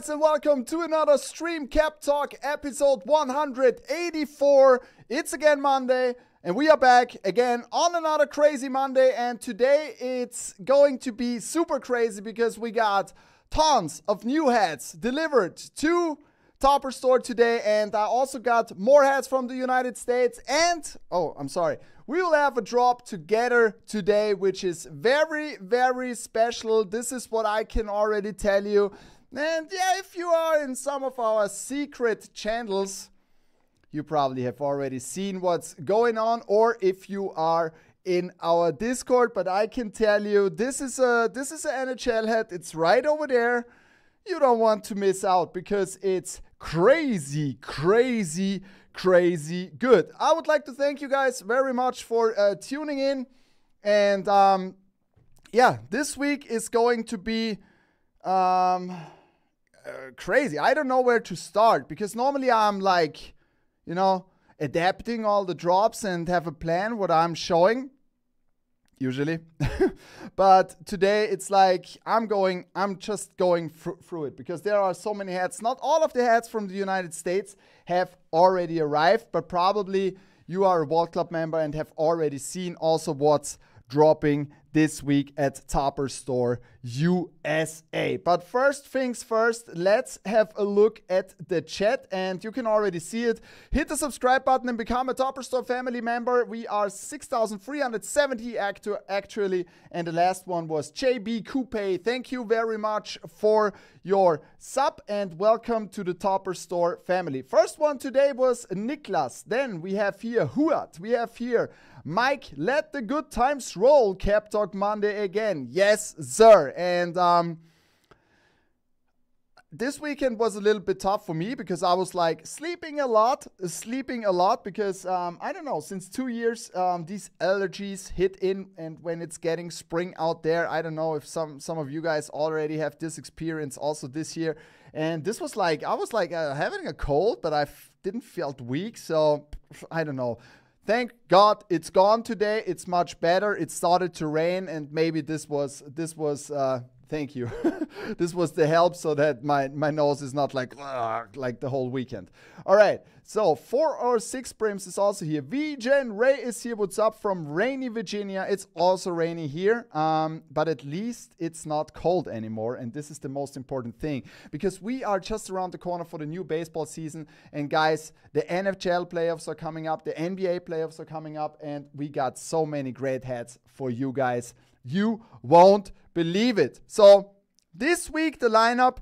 guys, and welcome to another Stream Cap Talk episode 184. It's again Monday, and we are back again on another crazy Monday. And today it's going to be super crazy because we got tons of new hats delivered to Topper Store today, and I also got more hats from the United States. And we will have a drop together today, which is very, very special. This is what I can already tell you. And yeah, if you are in some of our secret channels, you probably have already seen what's going on, or if you are in our Discord. But I can tell you, this is an NHL hat. It's right over there. You don't want to miss out because it's crazy, crazy, crazy good. I would like to thank you guys very much for tuning in. And yeah, this week is going to be crazy. I don't know where to start because normally I'm like, you know, adapting all the drops and have a plan what I'm showing. Usually. But today it's like I'm just going through it because there are so many hats. Not all of the hats from the United States have already arrived, but probably you are a Vault Club member and have already seen also what's dropping this week at Topper Store USA. But first things first, let's have a look at the chat, and you can already see it. Hit the subscribe button and become a Topper Store family member. We are 6,370 actually, and the last one was JB Coupe. Thank you very much for your sub and welcome to the Topper Store family. First one today was Niklas. Then we have here Huat. We have here Mike. Let the good times roll. Cap Talk Monday again. Yes, sir. And this weekend was a little bit tough for me because I was like sleeping a lot because I don't know, since 2 years these allergies hit in, and when it's getting spring out there, I don't know if some of you guys already have this experience also this year. And this was like, I was like having a cold, but I didn't feel weak, so I don't know. Thank God it's gone today. It's much better. It started to rain, and maybe this was thank you. This was the help so that my nose is not like the whole weekend. All right. So 4 or 6 Brims is also here. VGen Ray is here. What's up from rainy Virginia? It's also rainy here. But at least it's not cold anymore. And this is the most important thing because we are just around the corner for the new baseball season. And guys, the NHL playoffs are coming up. The NBA playoffs are coming up. And we got so many great hats for you guys. You won't believe it. So this week, the lineup,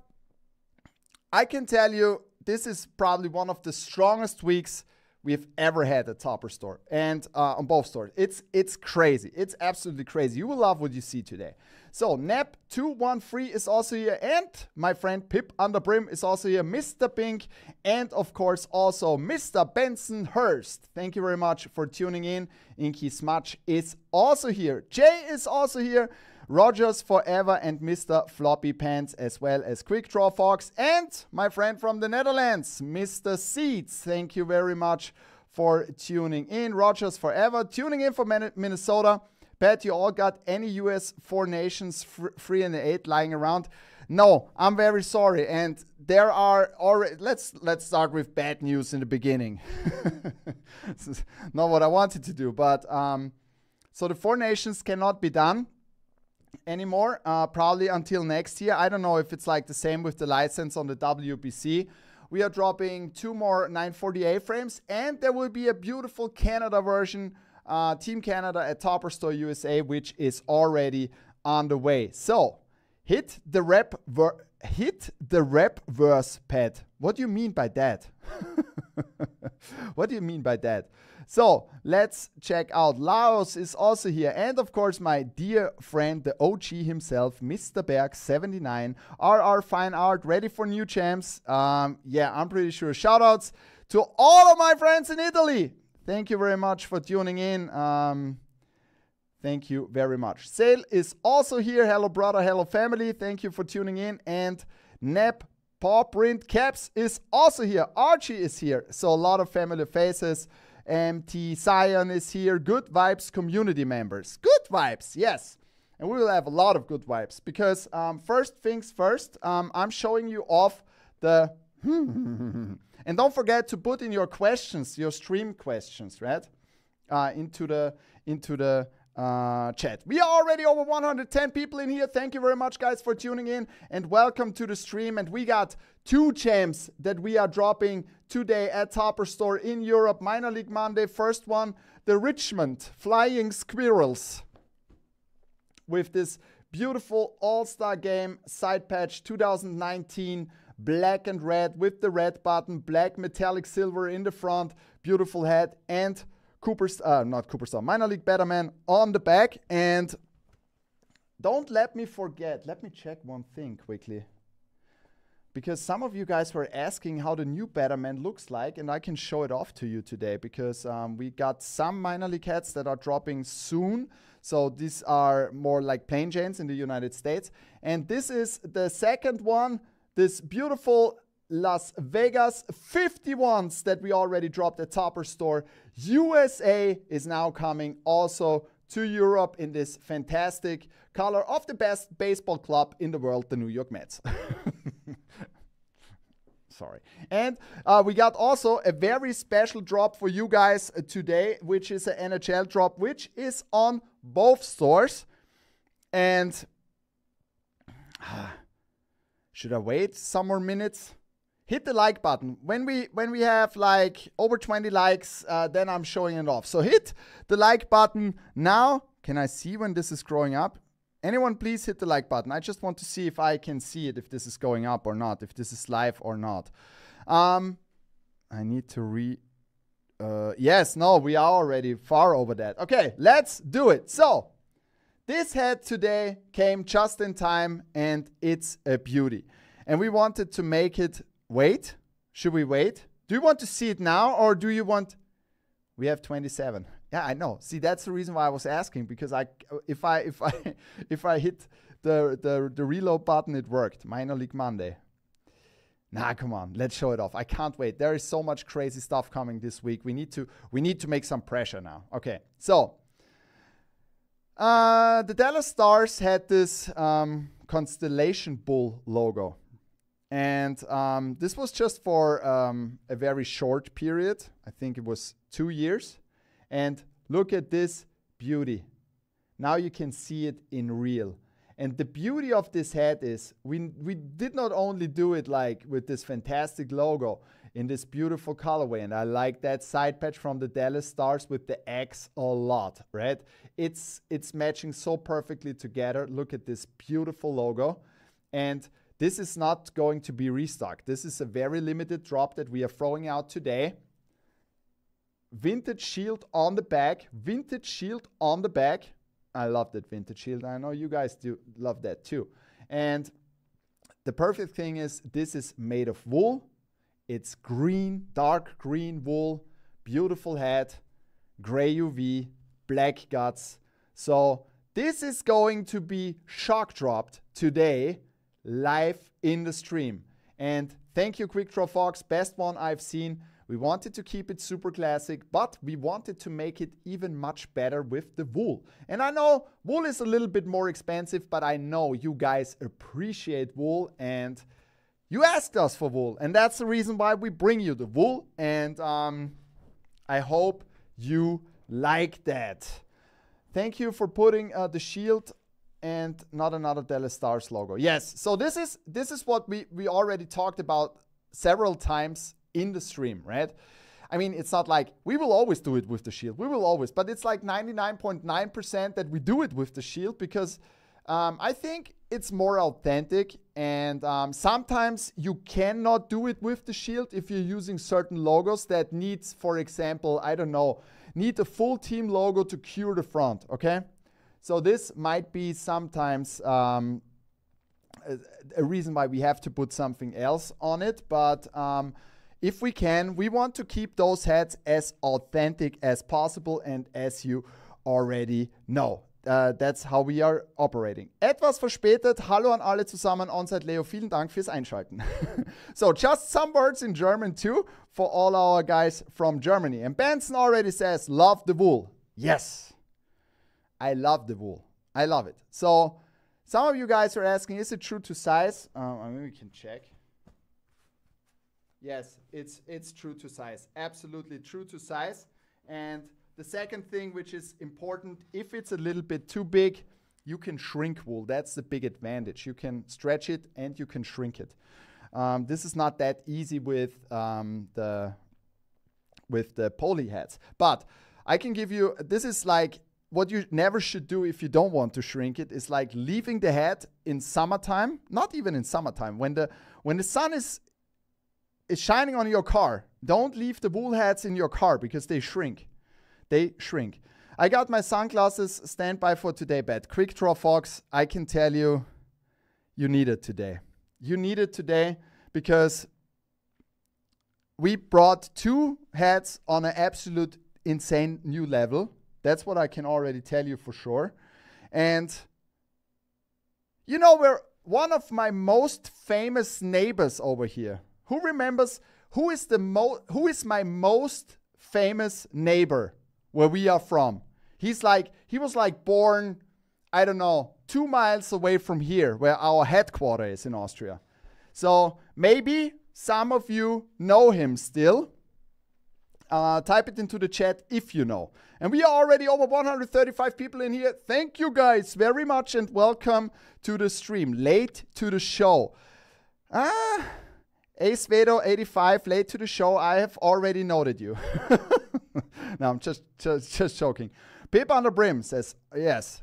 I can tell you, this is probably one of the strongest weeks we've ever had at Topper Store and on both stores. It's crazy. It's absolutely crazy. You will love what you see today. So Nep213 is also here, and my friend Pip Underbrim is also here, Mr. Pink, and of course also Mr. Benson Hurst. Thank you very much for tuning in. Inky Smudge is also here. Jay is also here. Rogers Forever and Mr. Floppy Pants, as well as Quick Draw Fox, and my friend from the Netherlands, Mr. Seeds. Thank you very much for tuning in. Rogers Forever, tuning in from Minnesota. Pat, you all got any US 4 nations 3 and 8 lying around? No, I'm very sorry. And there are already, let's start with bad news in the beginning. This is not what I wanted to do, but so the 4 nations cannot be done anymore, probably until next year. I don't know if it's like the same with the license on the WBC. We are dropping 2 more 940 frames, and there will be a beautiful Canada version, Team Canada at Topper Store USA, which is already on the way. So hit the rep verse, Pat. What do you mean by that? What do you mean by that? So let's check out. Laos is also here. And of course, my dear friend, the OG himself, Mr. Berg 79. RR Fine Art, ready for new champs. Yeah, I'm pretty sure. Shout outs to all of my friends in Italy. Thank you very much for tuning in. Thank you very much. Sale is also here. Hello, brother. Hello, family. Thank you for tuning in. And Nep Paw Print Caps is also here. Archie is here. So a lot of family faces. MT Zion is here. Good Vibes community members. Good vibes, yes. And we will have a lot of good vibes because first things first, I'm showing you off the and don't forget to put in your questions, your stream questions, right? Into the chat. We are already over 110 people in here. Thank you very much, guys, for tuning in, and welcome to the stream. And we got 2 gems that we are dropping today at Topper Store in Europe. Minor League Monday. First one, the Richmond Flying Squirrels, with this beautiful All-Star Game side patch 2019, black and red with the red button, black metallic silver in the front, beautiful head, and Minor League Betterman on the back. And don't let me forget, let me check one thing quickly, because some of you guys were asking how the new Betterman looks like, and I can show it off to you today, because we got some minor league hats that are dropping soon. So these are more like plain Janes in the United States. And this is the second one, this beautiful Las Vegas 51s that we already dropped at Topper Store. USA is now coming also to Europe in this fantastic color of the best baseball club in the world, the New York Mets. Sorry. And we got also a very special drop for you guys today, which is an NHL drop, which is on both stores. And should I wait some more minutes? Hit the like button. When we have like over 20 likes, then I'm showing it off. So hit the like button now. Can I see when this is growing up? Anyone please hit the like button. I just want to see if I can see it, if this is going up or not, if this is live or not. I need to yes, no, we are already far over that. Okay, let's do it. So this hat today came just in time, and it's a beauty. And we wanted to make it. Wait, should we wait? Do you want to see it now, or do you want? We have 27. Yeah, I know. See, that's the reason why I was asking, because if I hit the reload button, it worked. Minor League Monday. Nah, come on, let's show it off. I can't wait. There is so much crazy stuff coming this week. We need to make some pressure now. Okay, so the Dallas Stars had this Constellation Bull logo. And this was just for a very short period. I think it was 2 years. And look at this beauty. Now you can see it in real. And the beauty of this hat is we did not only do it like with this fantastic logo in this beautiful colorway. And I like that side patch from the Dallas Stars with the X a lot, right? It's matching so perfectly together. Look at this beautiful logo. And this is not going to be restocked. This is a very limited drop that we are throwing out today. Vintage shield on the back. Vintage shield on the back. I love that vintage shield. I know you guys do love that too. And the perfect thing is this is made of wool. It's green, dark green wool. Beautiful hat. Gray UV. Black guts. So this is going to be shock dropped today, live in the stream. And thank you, Quick Draw Fox, best one I've seen. We wanted to keep it super classic, but we wanted to make it even much better with the wool. And I know wool is a little bit more expensive, but I know you guys appreciate wool and you asked us for wool. And that's the reason why we bring you the wool. And I hope you like that. Thank you for putting the shield and not another Dallas Stars logo. Yes, so this is what we already talked about several times in the stream, right? I mean, it's not like we will always do it with the shield. We will always, but it's like 99.9% that we do it with the shield because I think it's more authentic. And sometimes you cannot do it with the shield if you're using certain logos that needs, for example, I don't know, need a full team logo to cure the front, okay? So this might be sometimes a reason why we have to put something else on it. But if we can, we want to keep those hats as authentic as possible. And as you already know, that's how we are operating. Etwas verspätet. Hallo an alle zusammen. Onsite Leo, vielen Dank fürs Einschalten. So just some words in German too for all our guys from Germany. And Benson already says, love the wool. Yes. I love the wool. I love it. So some of you guys are asking, is it true to size? Maybe we can check. Yes, it's true to size. Absolutely true to size. And the second thing, which is important, if it's a little bit too big, you can shrink wool. That's the big advantage. You can stretch it and you can shrink it. This is not that easy with the poly hats. But I can give you, this is like what you never should do if you don't want to shrink it, is like leaving the hat in summertime, not even in summertime, when the sun is shining on your car. Don't leave the wool hats in your car because they shrink. They shrink. I got my sunglasses standby for today, bet. Quick Draw Fox, I can tell you, you need it today. You need it today because we brought 2 hats on an absolute insane new level. That's what I can already tell you for sure. And you know, we're one of my most famous neighbors over here. Who remembers who is my most famous neighbor where we are from? He was like born, I don't know, 2 miles away from here where our headquarters is in Austria. So maybe some of you know him still. Type it into the chat if you know. And we are already over 135 people in here. Thank you guys very much and welcome to the stream. Late to the show. Ace Vedo 85, late to the show. I have already noted you. No, I'm just joking. Pip on the Brim says, yes,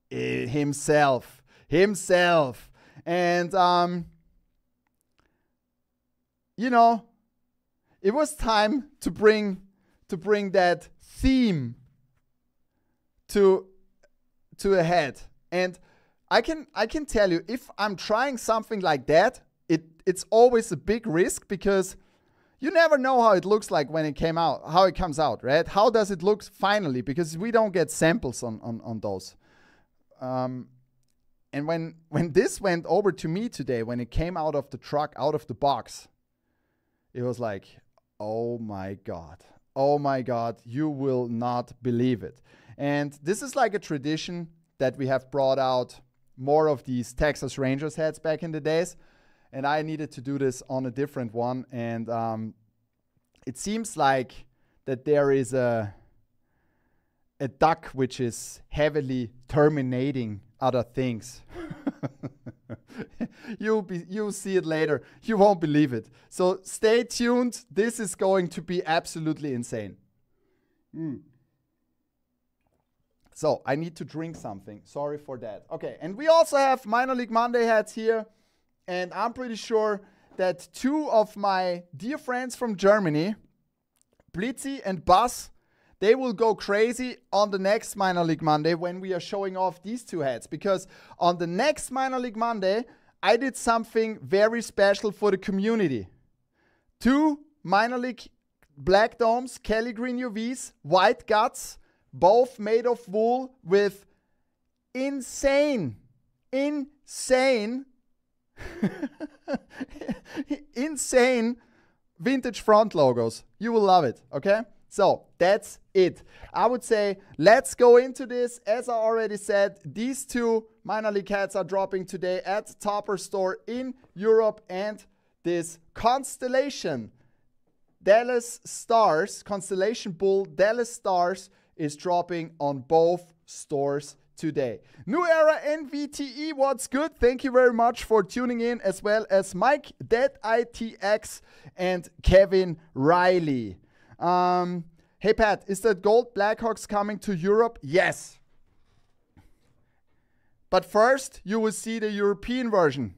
himself. And, you know, it was time to bring that theme to a head. And I can tell you, if I'm trying something like that, it's always a big risk because you never know how it looks like when it comes out, right? How does it look finally? Because we don't get samples on those. And when this went over to me today, when it came out of the truck, out of the box, it was like, oh my God, you will not believe it. And this is like a tradition that we have brought out more of these Texas Rangers hats back in the days. And I needed to do this on a different one. And it seems like that there is a duck which is heavily terminating other things. You'll see it later. You won't believe it. So stay tuned. This is going to be absolutely insane. So I need to drink something. Sorry for that. Okay, and we also have Minor League Monday hats here. And I'm pretty sure that 2 of my dear friends from Germany, Blitzy and Buzz, they will go crazy on the next Minor League Monday when we are showing off these 2 hats. Because on the next Minor League Monday, I did something very special for the community. 2 Minor League Black Domes, Kelly Green UVs, white guts, both made of wool with insane vintage front logos. You will love it, okay? So that's it. I would say let's go into this. As I already said, these 2 minor league hats are dropping today at Topper Store in Europe, and this Constellation Dallas Stars, Constellation Bull Dallas Stars is dropping on both stores today. New Era NVTE, what's good? Thank you very much for tuning in, as well as Mike, Dead ITX, and Kevin Riley. Hey Pat, is that gold Blackhawks coming to Europe? Yes. But first, you will see the European version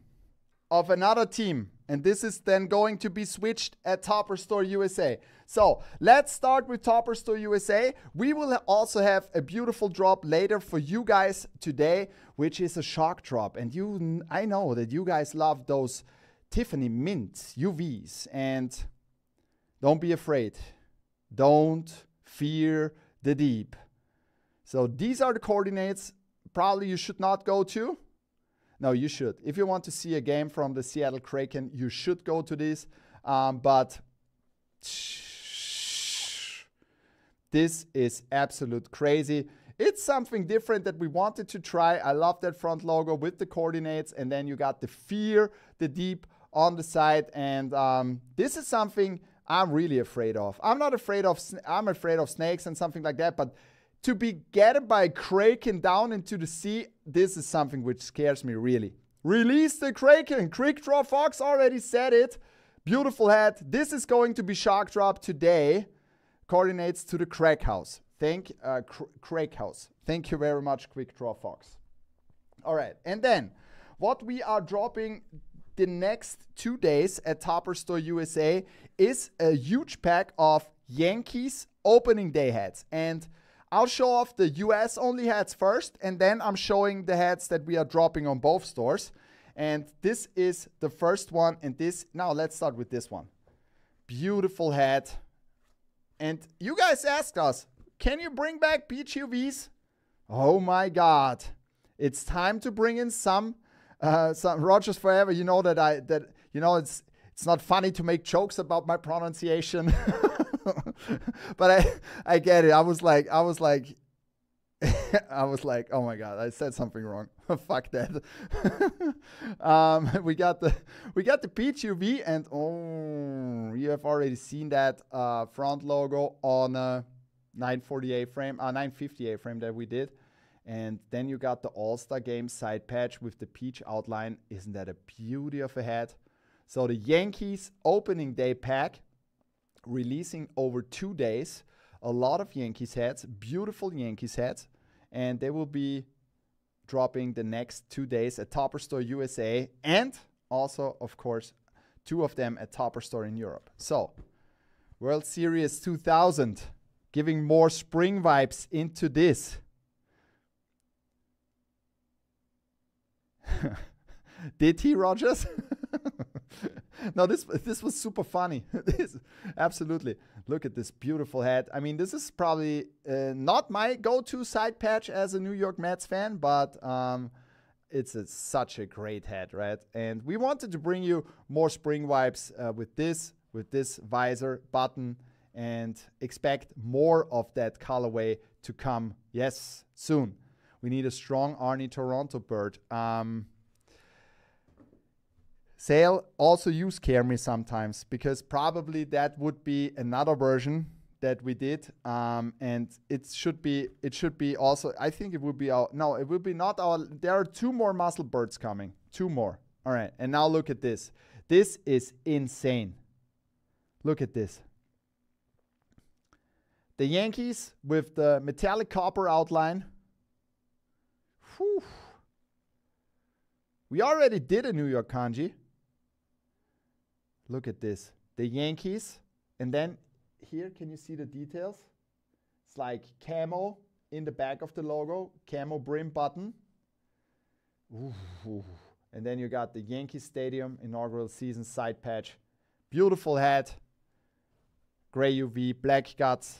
of another team. And this is then going to be switched at Topper Store USA. So let's start with Topper Store USA. We will also have a beautiful drop later for you guys today, which is a shock drop. And I know that you guys love those Tiffany Mint UVs. And don't be afraid. Don't fear the deep. So these are the coordinates. Probably you should not go to. No, you should. If you want to see a game from the Seattle Kraken, you should go to this. But this is absolute crazy. It's something different that we wanted to try. I love that front logo with the coordinates. And then you got the fear, the deep on the side. And this is something I'm really afraid of. I'm afraid of snakes and something like that, but to be gathered by a kraken down into the sea, this is something which scares me really. Release the kraken. Quick Draw Fox already said it. Beautiful head. This is going to be shark drop today. Coordinates to the Crack House. Crack House. Thank you very much, Quick Draw Fox. All right, and then what we are dropping the next 2 days at Topper Store USA is a huge pack of Yankees opening day hats. And I'll show off the US only hats first, and then I'm showing the hats that we are dropping on both stores. And this is the first one, and now let's start with this one. Beautiful hat. And you guys asked us, can you bring back beach UVs? Oh my God. It's time to bring in some Rogers Forever. You know it's not funny to make jokes about my pronunciation. But I get it. I was like, oh my God, I said something wrong. Fuck that. We got the Peach UV, and you have already seen that front logo on a 958 frame, 958 frame that we did. And then you got the All-Star Game side patch with the peach outline. Isn't that a beauty of a hat? So the Yankees opening day pack, releasing over 2 days. A lot of Yankees hats, beautiful Yankees hats. And they will be dropping the next 2 days at Topper Store USA. And also, of course, 2 of them at Topper Store in Europe. So, World Series 2000, giving more spring vibes into this. Did he, Rogers? No, this was super funny. Absolutely. Look at this beautiful hat. I mean, this is probably not my go-to side patch as a New York Mets fan, but it's such a great hat, right? And we wanted to bring you more spring vibes with this visor button, and expect more of that colorway to come. Yes, soon. We need a strong Arnie Toronto bird. Sale, also you scare me sometimes, because probably that would be another version that we did. And it should be also, I think it would be our, no, it will be not our, there are 2 more muscle birds coming. 2 more. All right. And now look at this. This is insane. Look at this. The Yankees with the metallic copper outline. Whew. We already did a New York kanji. Look at this. The Yankees. And then here, can you see the details? It's like camo in the back of the logo. Camo brim button. Ooh. And then you got the Yankee Stadium inaugural season side patch. Beautiful hat. Gray UV, black guts.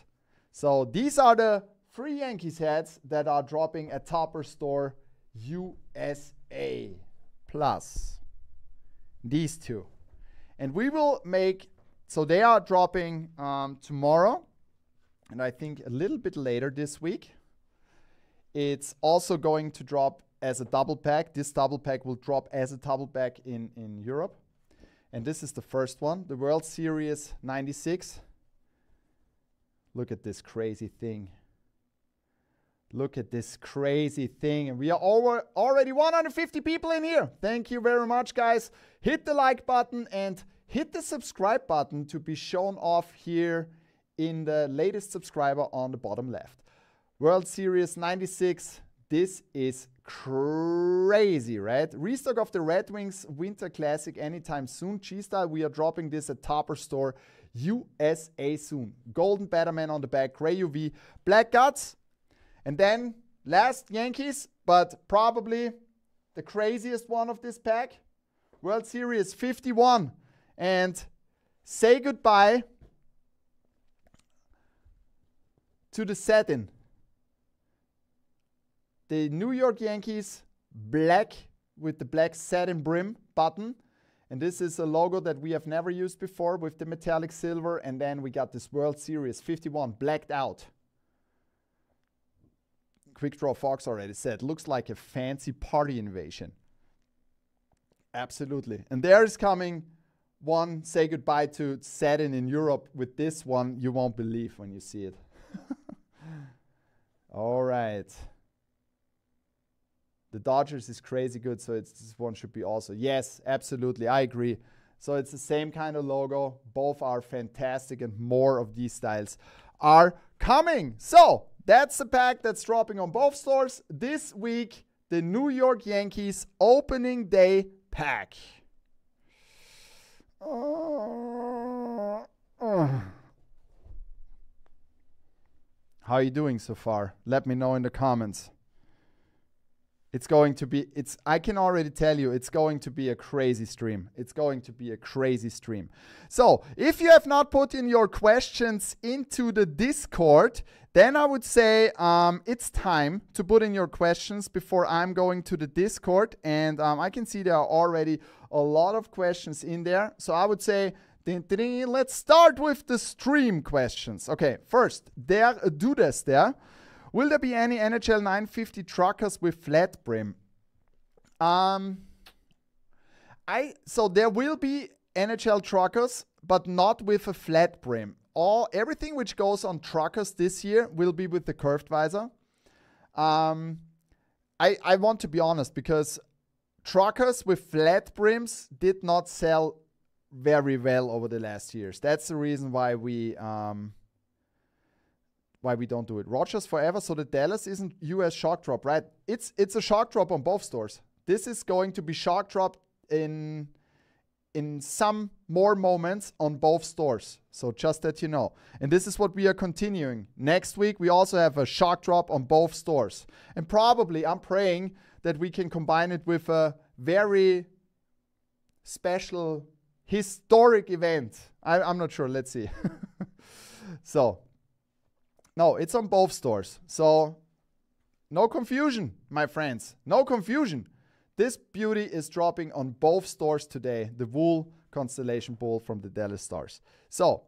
So these are the 3 Yankees hats that are dropping at Topper Store USA. Plus these 2. And we will make, so they are dropping tomorrow, and I think a little bit later this week. It's also going to drop as a double pack. This double pack will drop as a double pack in Europe. And this is the first one, the World Series 96. Look at this crazy thing. Look at this crazy thing. And we are already 150 people in here. Thank you very much, guys. Hit the like button and hit the subscribe button to be shown off here in the latest subscriber on the bottom left. World Series 96. This is crazy, right? Restock of the Red Wings Winter Classic anytime soon. G-Style, we are dropping this at Topper Store USA soon. Golden Batterman on the back, gray UV, black guts. And then last Yankees, but probably the craziest one of this pack, World Series 51. And say goodbye to the satin. The New York Yankees black with the black satin brim button. And this is a logo that we have never used before with the metallic silver. And then we got this World Series 51 blacked out. Quick Draw Fox already said, looks like a fancy party invasion. Absolutely. And there is coming one, say goodbye to Satin in Europe with this one. You won't believe when you see it. All right. The Dodgers is crazy good, so this one should be also. Yes, absolutely. I agree. So it's the same kind of logo. Both are fantastic, and more of these styles are coming. So that's the pack that's dropping on both stores this week. The New York Yankees opening day pack. How are you doing so far? Let me know in the comments. It's going to be, I can already tell you, it's going to be a crazy stream. It's going to be a crazy stream. So, if you have not put in your questions into the Discord, then I would say it's time to put in your questions before I'm going to the Discord. And I can see there are already a lot of questions in there. So, I would say, let's start with the stream questions. Okay, first, there Dudes there. Will there be any NHL 950 truckers with flat brim? So there will be NHL truckers, but not with a flat brim. Everything which goes on truckers this year will be with the curved visor. I want to be honest, because truckers with flat brims did not sell very well over the last years. That's the reason why we don't do it. Rogers Forever, so the Dallas isn't US shock drop, right? It's a shock drop on both stores. This is going to be shock drop in some more moments on both stores. So just that you know. And this is what we are continuing. Next week, we also have a shock drop on both stores. And probably, I'm praying that we can combine it with a very special, historic event. I'm not sure. Let's see. So, no, it's on both stores. So, no confusion, my friends. No confusion. This beauty is dropping on both stores today. The wool Constellation Bull from the Dallas Stars. So,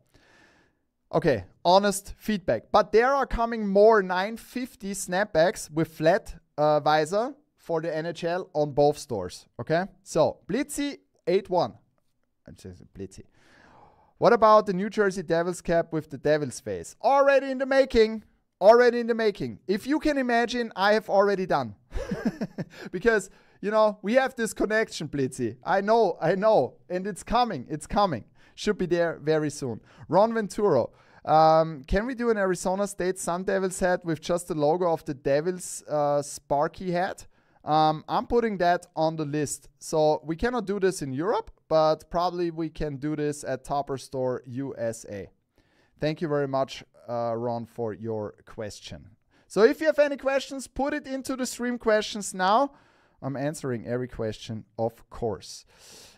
okay, honest feedback. But there are coming more 950 snapbacks with flat visor for the NHL on both stores. Okay? So, Blitzy 81. I'm saying Blitzy. What about the New Jersey Devils cap with the Devil's face? Already in the making. Already in the making. If you can imagine, I have already done. Because, you know, we have this connection, Blitzy. I know. And it's coming. It's coming. Should be there very soon. Ron Venturo. Can we do an Arizona State Sun Devils hat with just the logo of the Devils Sparky hat? I'm putting that on the list. So we cannot do this in Europe, but probably we can do this at Topper Store USA. Thank you very much, Ron, for your question. So if you have any questions, put it into the stream questions now. I'm answering every question, of course.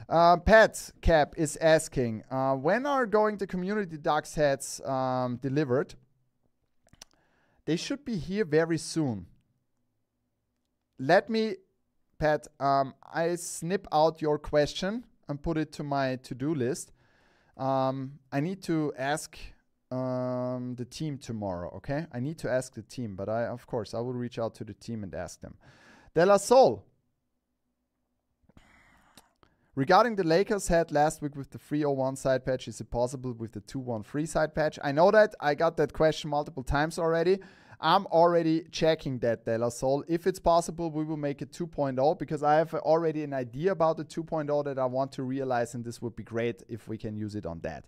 Pat Cap is asking, when are going the Community Ducks hats delivered? They should be here very soon. Let me, Pat, I snip out your question and put it to my to-do list. I need to ask the team tomorrow, okay? I need to ask the team, but of course, I will reach out to the team and ask them. De La Soul. Regarding the Lakers hat last week with the 301 side patch, is it possible with the 213 side patch? I know that. I got that question multiple times already. I'm already checking that, De La Soul. If it's possible, we will make it 2.0 because I have already an idea about the 2.0 that I want to realize, and this would be great if we can use it on that.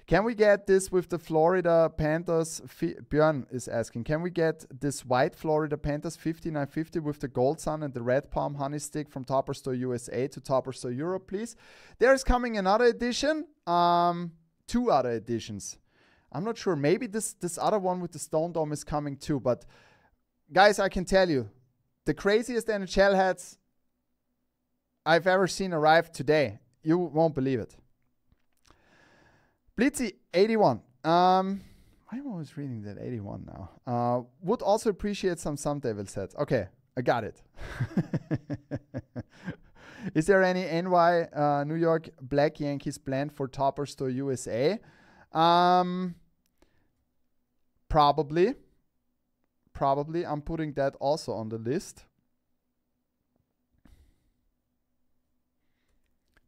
Can we get this with the Florida Panthers? Björn is asking, can we get this white Florida Panthers 5950 with the gold sun and the red palm honey stick from Topper Store USA to Topper Store Europe, please? There's coming another edition, 2 other editions. I'm not sure. Maybe this other one with the Stone Dome is coming too. But guys, I can tell you, the craziest NHL hats I've ever seen arrive today. You won't believe it. Blitzy 81. I'm always reading that 81 now. Would also appreciate some Devil sets. Okay, I got it. Is there any NY New York Black Yankees planned for Topper Store USA? Probably. I'm putting that also on the list.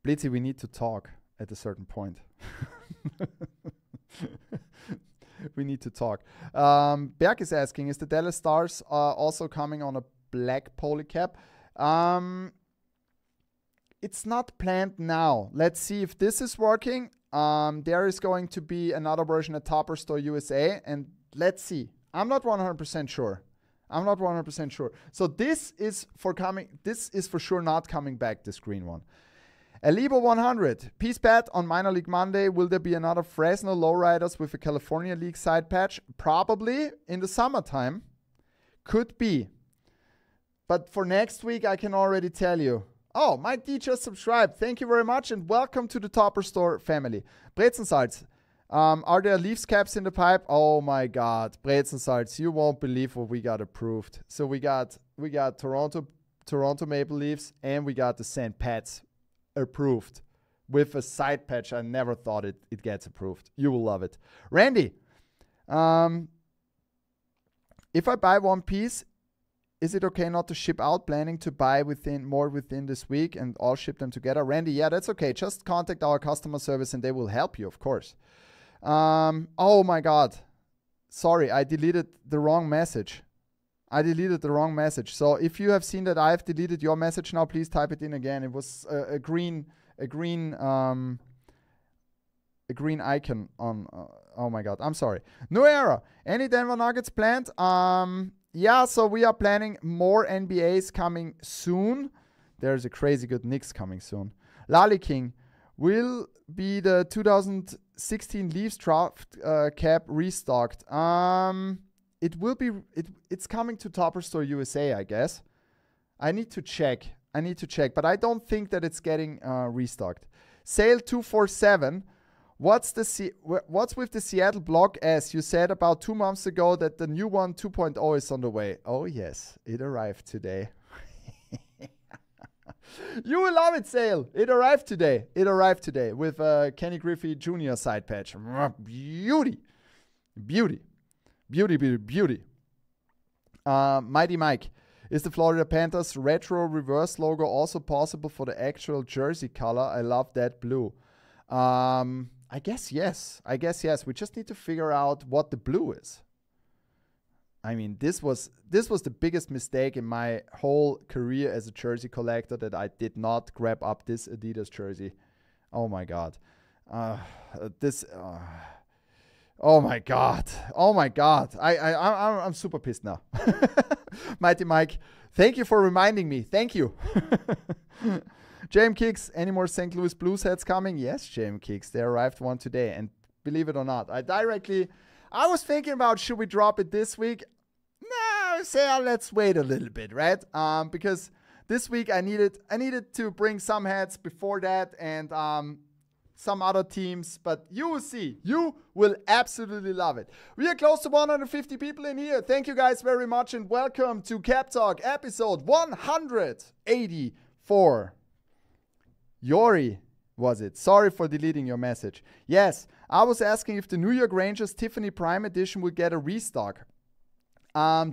Blitzy, we need to talk at a certain point. We need to talk. Berg is asking, is the Dallas Stars also coming on a black polycap? It's not planned now. Let's see if this is working. There is going to be another version at Topper Store USA, and let's see. I'm not 100% sure. So this is for sure not coming back, this green one. Alibo 100. Peace Pat on Minor League Monday. Will there be another Fresno Lowriders with a California League side patch? Probably in the summertime. Could be. But for next week, I can already tell you. Oh, Mike D just subscribed. Thank you very much and welcome to the Topper Store family. Brezensalz. Are there Leafs caps in the pipe? Oh my God. Brezensalz, you won't believe what we got approved. So we got Toronto Maple Leafs and we got the St. Pats approved with a side patch. I never thought it gets approved. You will love it. Randy, if I buy one piece, is it okay not to ship out? Planning to buy within this week and all ship them together. Randy, yeah, that's okay. Just contact our customer service and they will help you, of course. Oh my God. Sorry, I deleted the wrong message. So if you have seen that I've deleted your message now, please type it in again. It was a green icon on. Oh my God, I'm sorry. New era. Any Denver Nuggets planned? Yeah, so we are planning more NBAs coming soon. There's a crazy good Knicks coming soon. Lali King will be the 2016 Leafs draft cap restocked. It will be. It's coming to Topper Store USA, I guess. I need to check, but I don't think that it's getting restocked. Sale 247. What's with the Seattle Block S? You said about 2 months ago that the new one 2.0 is on the way. Oh yes, it arrived today. You will love it, Sale. It arrived today with Kenny Griffey Jr. side patch. Beauty. Mighty Mike. Is the Florida Panthers retro reverse logo also possible for the actual jersey color? I love that blue. I guess yes. We just need to figure out what the blue is. I mean, this was the biggest mistake in my whole career as a jersey collector, that I did not grab up this Adidas jersey. Oh my God. Oh my God. I'm super pissed now. Mighty Mike, thank you for reminding me. Thank you. JM Kicks, any more St. Louis Blues hats coming? Yes, JM Kicks. They arrived one today. And believe it or not, I was thinking about, should we drop it this week? No, let's wait a little bit, right? Because this week I needed to bring some hats before that and some other teams, but you will see. You will absolutely love it. We are close to 150 people in here. Thank you guys very much and welcome to Cap Talk episode 184. Yori, was it? Sorry for deleting your message. Yes, I was asking if the New York Rangers Tiffany Prime Edition will get a restock.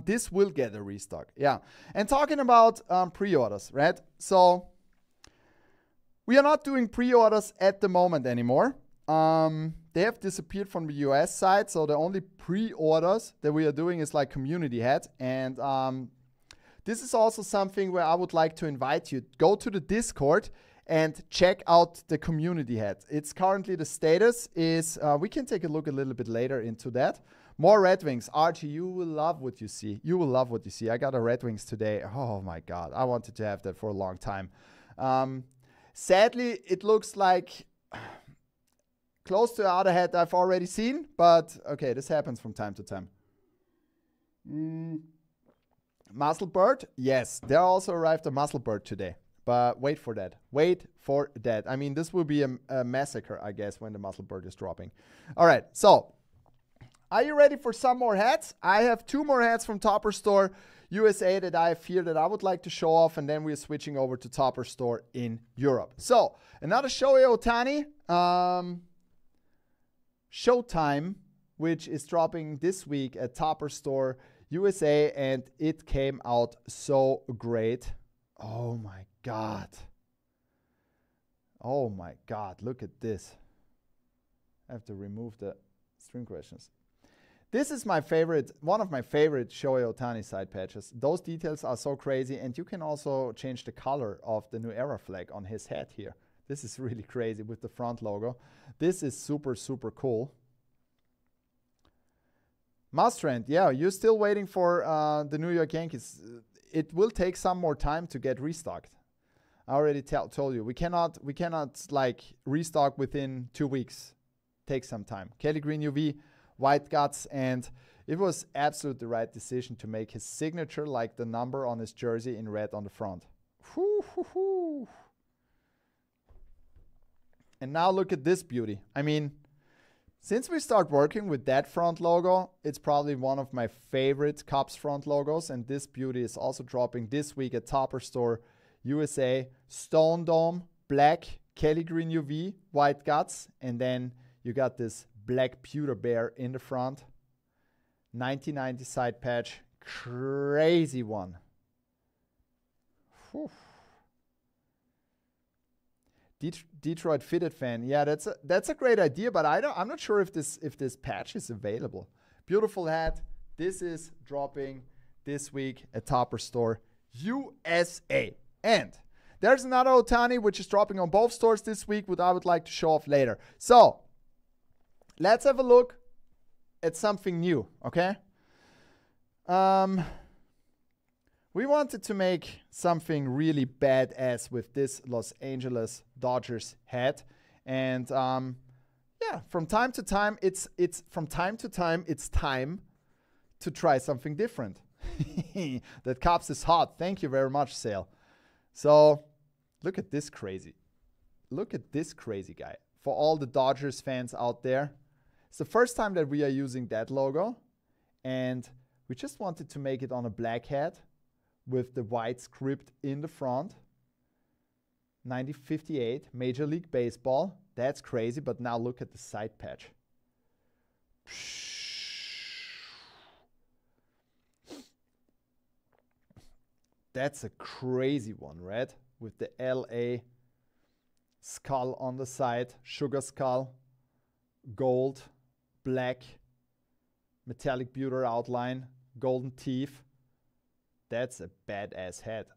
This will get a restock, yeah. And talking about pre-orders, right? So we are not doing pre-orders at the moment anymore. They have disappeared from the US side, so the only pre-orders that we are doing is like community hats. And this is also something where I would like to invite you. Go to the Discord and check out the community hat. It's currently, the status is, we can take a look a little bit later into that. More Red Wings. Archie, you will love what you see. I got a Red Wings today. Oh my God. I wanted to have that for a long time. Sadly, it looks like close to the other hat I've already seen, but okay, this happens from time to time. Muscle Bird. Yes, there also arrived a Muscle Bird today. But wait for that. I mean, this will be a massacre, I guess, when the Muscle Bird is dropping. All right, so are you ready for some more hats? I have 2 more hats from Topper Store USA that I fear that I would like to show off, and then we're switching over to Topper Store in Europe. So, another Shohei Ohtani Showtime, which is dropping this week at Topper Store USA, and it came out so great. Oh my God. Oh my God, look at this. I have to remove the stream questions. This is my favorite, one of my favorite Shohei Ohtani side patches. Those details are so crazy, and you can also change the color of the New Era flag on his head here. This is really crazy with the front logo. This is super, super cool. Mustrand, yeah, you're still waiting for the New York Yankees. It will take some more time to get restocked. I already told you, we cannot like restock within 2 weeks. Takes some time. Kelly Green UV, White Guts, and it was absolutely the right decision to make his signature like the number on his jersey in red on the front. Whoo, hoo, hoo. And now look at this beauty. I mean, since we start working with that front logo, it's probably one of my favorite Cubs front logos, and this beauty is also dropping this week at Topper Store USA. Stone Dome, black, Kelly Green UV, White Guts, and then you got this black pewter bear in the front. 1990 side patch. Crazy one. Whew. Detroit Fitted fan. Yeah, that's a great idea, but I'm not sure if this patch is available. Beautiful hat. This is dropping this week at Topper Store USA. And there's another Ohtani which is dropping on both stores this week, which I would like to show off later. So let's have a look at something new, okay? We wanted to make something really badass with this Los Angeles Dodgers hat. And yeah, from time to time, it's time to try something different. That Cubs is hot. Thank you very much, Sale. So look at this crazy. Look at this crazy guy. For all the Dodgers fans out there, it's the first time that we are using that logo. And we just wanted to make it on a black hat with the white script in the front. 1958, Major League Baseball. That's crazy, but now look at the side patch. That's a crazy one, right? With the LA skull on the side, sugar skull, gold, black, metallic pewter outline, golden teeth. That's a badass hat.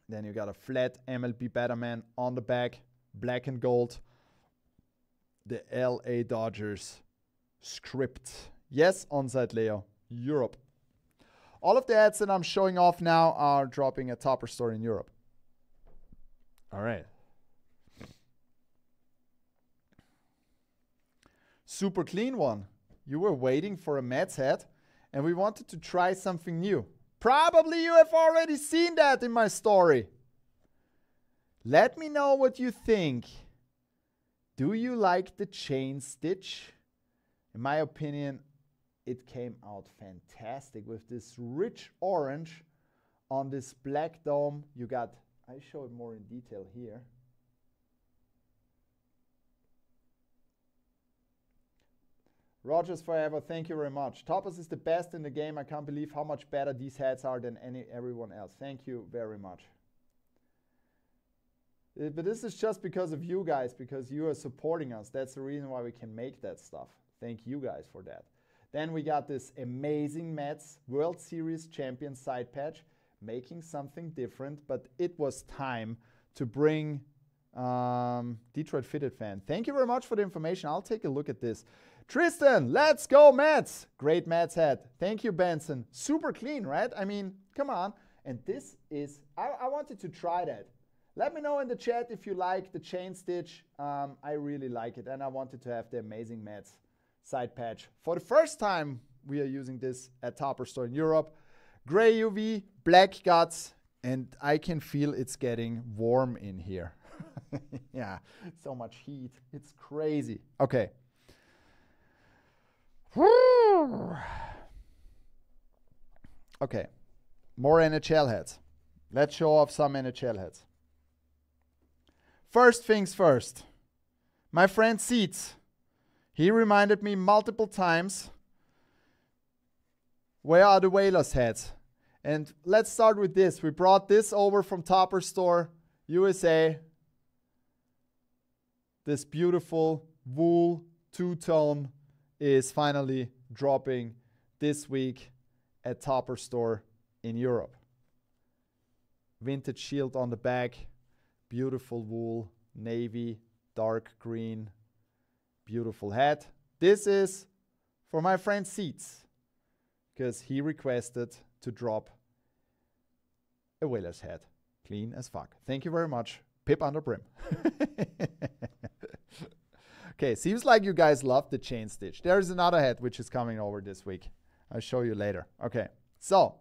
Then you got a flat MLB Batman on the back, black and gold. The LA Dodgers script. Yes, Onside Leo, Europe. All of the ads that I'm showing off now are dropping at Topper Store in Europe. All right. Super clean one. You were waiting for a Mets hat, and we wanted to try something new. Probably you have already seen that in my story. Let me know what you think. Do you like the chain stitch? In my opinion, it came out fantastic with this rich orange on this black dome. You got, I show it more in detail here. Rogers Forever, thank you very much. Toppers is the best in the game. I can't believe how much better these hats are than everyone else. Thank you very much. But this is just because of you guys, because you are supporting us. That's the reason why we can make that stuff. Thank you guys for that. Then we got this amazing Mets World Series champion side patch, making something different, but it was time to bring Detroit Fitted fan. Thank you very much for the information. I'll take a look at this. Tristan, let's go Mets. Great Mets hat. Thank you, Benson. Super clean, right? I mean, come on. And this is, I wanted to try that. Let me know in the chat if you like the chain stitch. I really like it. And I wanted to have the amazing Mets side patch. For the first time, we are using this at Topper Store in Europe. Gray UV, black guts, and I can feel it's getting warm in here. Yeah, so much heat. It's crazy. Okay. Okay, more NHL hats. Let's show off some NHL hats. First things first. My friend Seats. He reminded me multiple times, where are the Whalers hats? And let's start with this. We brought this over from Topper Store USA. this beautiful wool two-tone is finally dropping this week at Topper Store in Europe. Vintage shield on the back, beautiful wool, navy, dark green, beautiful hat. This is for my friend Seats, because he requested to drop a whaler's hat. Clean as fuck. Thank you very much. Pip under brim. Okay, seems like you guys love the chain stitch. There's another hat which is coming over this week. I'll show you later. Okay, so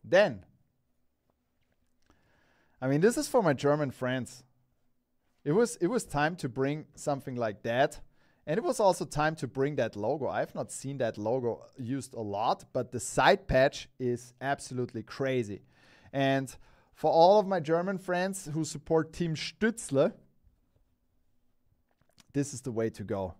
then, I mean, this is for my German friends. It was time to bring something like that. And it was also time to bring that logo. I've not seen that logo used a lot, but the side patch is absolutely crazy. And for all of my German friends who support Team Stützle, this is the way to go.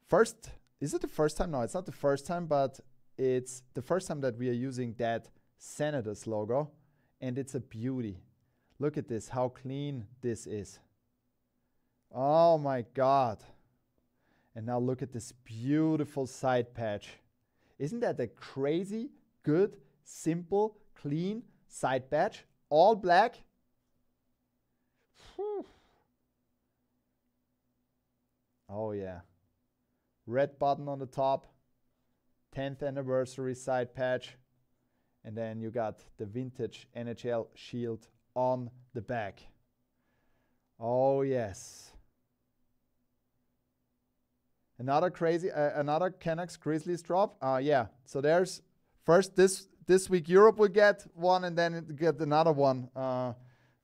First, is it the first time? No, it's not the first time, but it's the first time that we are using that Senators logo, and it's a beauty. Look at this, how clean this is. Oh my God. And now look at this beautiful side patch. Isn't that a crazy, good, simple, clean side patch? All black. Whew. Oh yeah. Red button on the top. 10th anniversary side patch. And then you got the vintage NHL shield on the back. Oh yes. Another crazy, another Canucks Grizzlies drop. Yeah, so there's first this week Europe will get one, and then it get another one,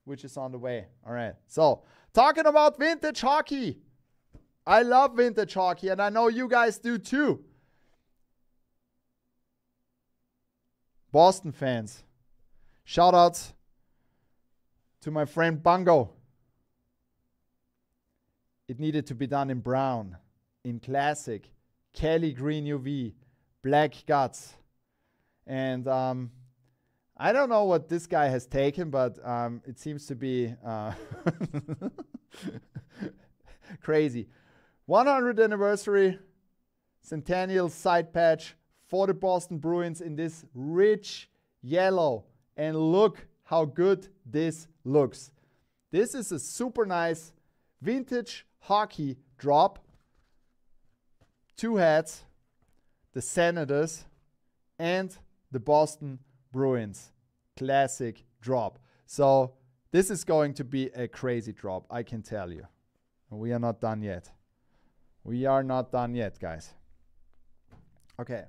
which is on the way. All right, so talking about vintage hockey. I love vintage hockey, and I know you guys do too. Boston fans, shout outs to my friend Bungo. It needed to be done in brown, in classic, Kelly green UV, black guts. And I don't know what this guy has taken, but it seems to be crazy. 100th anniversary Centennial side patch for the Boston Bruins in this rich yellow. And look how good this looks. This is a super nice vintage hockey drop. Two hats, the Senators and the Boston Bruins. Classic drop. So this is going to be a crazy drop, I can tell you. And we are not done yet. We are not done yet, guys. Okay.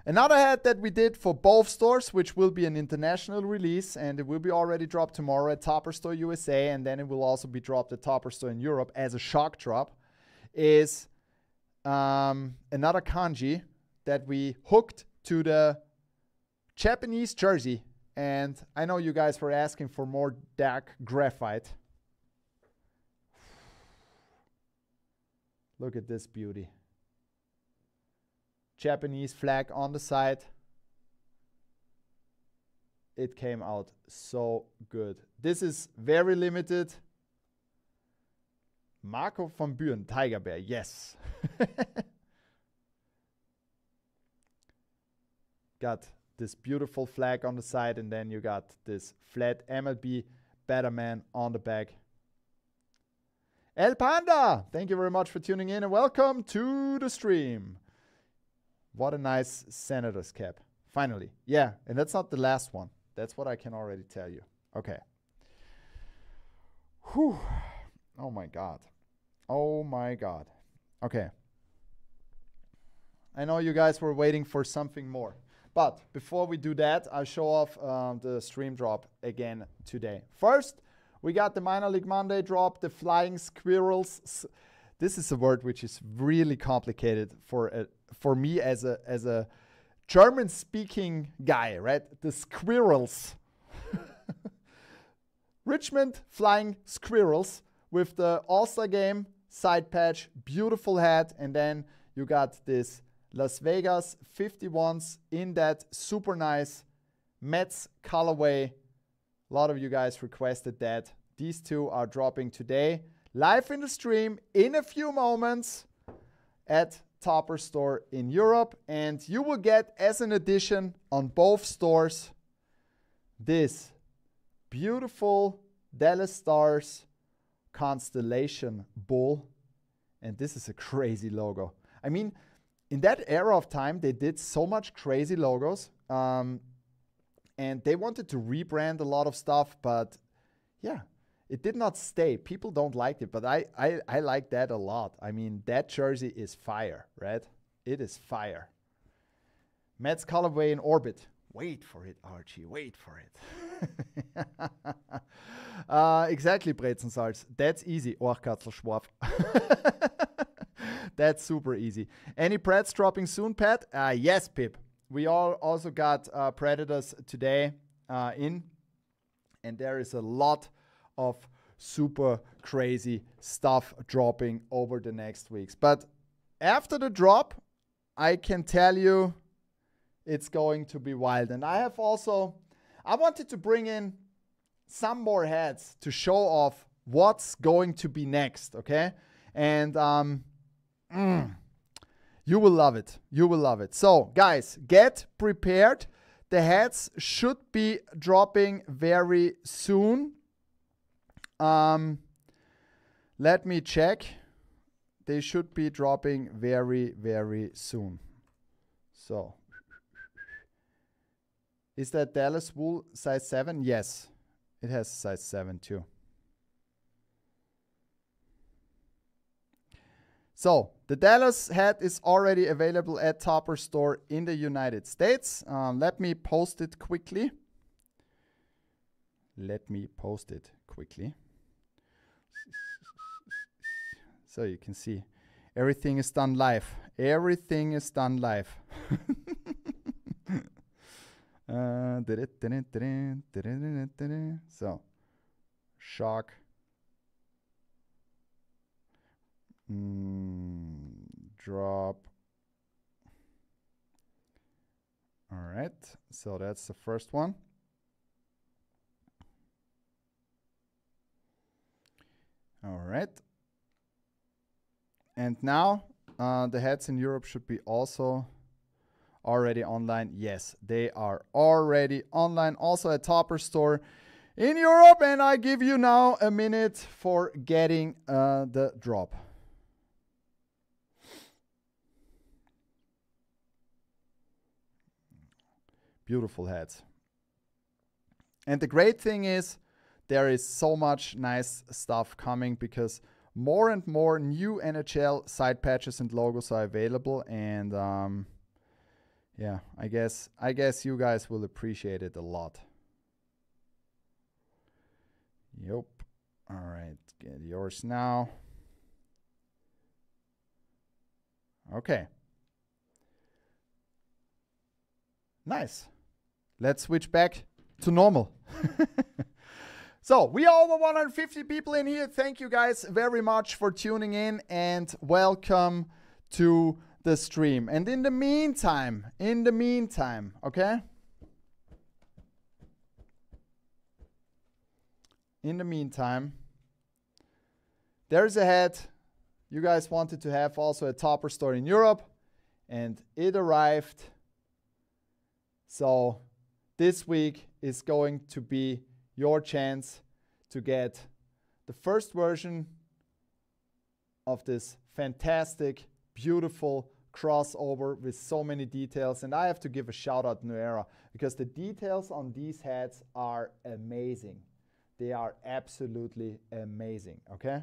Another hat that we did for both stores, which will be an international release, and it will be already dropped tomorrow at Topper Store USA, and then it will also be dropped at Topper Store in Europe as a shock drop, is another kanji that we hooked to the Japanese jersey. And I know you guys were asking for more dark graphite. Look at this beauty. Japanese flag on the side. It came out so good. This is very limited. Marco van Buren, Tiger Bear, yes. Got this beautiful flag on the side, and then you got this flat MLB Batterman on the back. El Panda, thank you very much for tuning in and welcome to the stream. What a nice Senators cap. Finally. Yeah, and that's not the last one. That's what I can already tell you. Okay. Whew. Oh my God. Oh my God. Okay. I know you guys were waiting for something more. But before we do that, I'll show off the stream drop again today. First, we got the Minor League Monday drop, the Flying Squirrels. This is a word which is really complicated for me as a German-speaking guy, right? The Squirrels. Richmond Flying Squirrels with the All-Star Game side patch, beautiful hat, and then you got this Las Vegas 51s in that super nice Mets colorway. A lot of you guys requested that. These two are dropping today. live in the stream in a few moments at Topper Store in Europe. And you will get as an addition on both stores this beautiful Dallas Stars constellation bull. And this is a crazy logo. I mean, in that era of time, they did so much crazy logos. And they wanted to rebrand a lot of stuff, but yeah, it did not stay. People don't like it, but I like that a lot. I mean, that jersey is fire, right? It is fire. Mets colorway in orbit. Wait for it, Archie. Wait for it. Exactly, Brezensalz. That's easy. Ohrkatzel Schwarf. That's super easy. Any Preds dropping soon, Pat? Yes, Pip. We all also got Predators today in. And there is a lot of super crazy stuff dropping over the next weeks. But after the drop, I can tell you it's going to be wild. And I wanted to bring in some more hats to show off what's going to be next, okay? And you will love it. You will love it. So, guys, get prepared. The hats should be dropping very soon. Let me check. They should be dropping very, very soon. So, is that Dallas wool size 7? Yes, it has size 7 too. So, the Dallas hat is already available at Topper Store in the United States. Let me post it quickly. So you can see everything is done live. Everything is done live. So, shock. Drop. All right, so that's the first one. All right. And now the hats in Europe should be also already online. Yes, they are already online, also at Topper Store in Europe. And I give you now a minute for getting the drop. Beautiful hats. And the great thing is there is so much nice stuff coming because more and more new NHL side patches and logos are available. And yeah, I guess you guys will appreciate it a lot. Yep. All right, get yours now. Okay. Nice. Let's switch back to normal. So, we are over 150 people in here. Thank you guys very much for tuning in and welcome to the stream. And in the meantime, okay? In the meantime, there's a hat you guys wanted to have also at Topper Store in Europe, and it arrived. So, this week is going to be your chance to get the first version of this fantastic, beautiful crossover with so many details. And I have to give a shout out to New Era because the details on these hats are amazing. They are absolutely amazing, okay?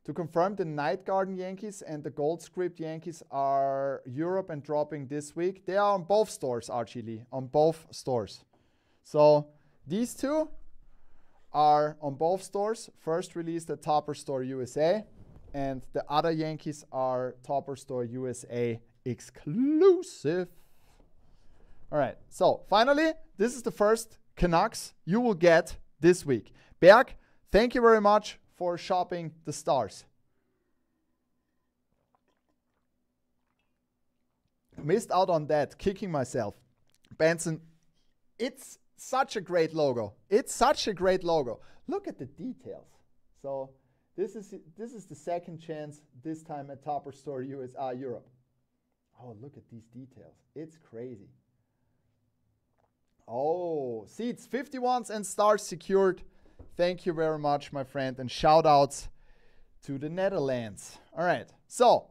To confirm, the Night Garden Yankees and the Gold Script Yankees are Europe and dropping this week. They are on both stores, Archie Lee, on both stores. So these two are on both stores. First released at Topper Store USA, and the other Yankees are Topper Store USA exclusive. All right, so finally, this is the first Canucks you will get this week. Berg, thank you very much for shopping the stars. Missed out on that, kicking myself. Benson, it's Such a great logo. It's such a great logo. Look at the details. So this is the second chance, this time at Topper Store Europe. Oh, look at these details. It's crazy. Oh, seats 51s and stars secured. Thank you very much, my friend, and shout outs to the Netherlands. All right, so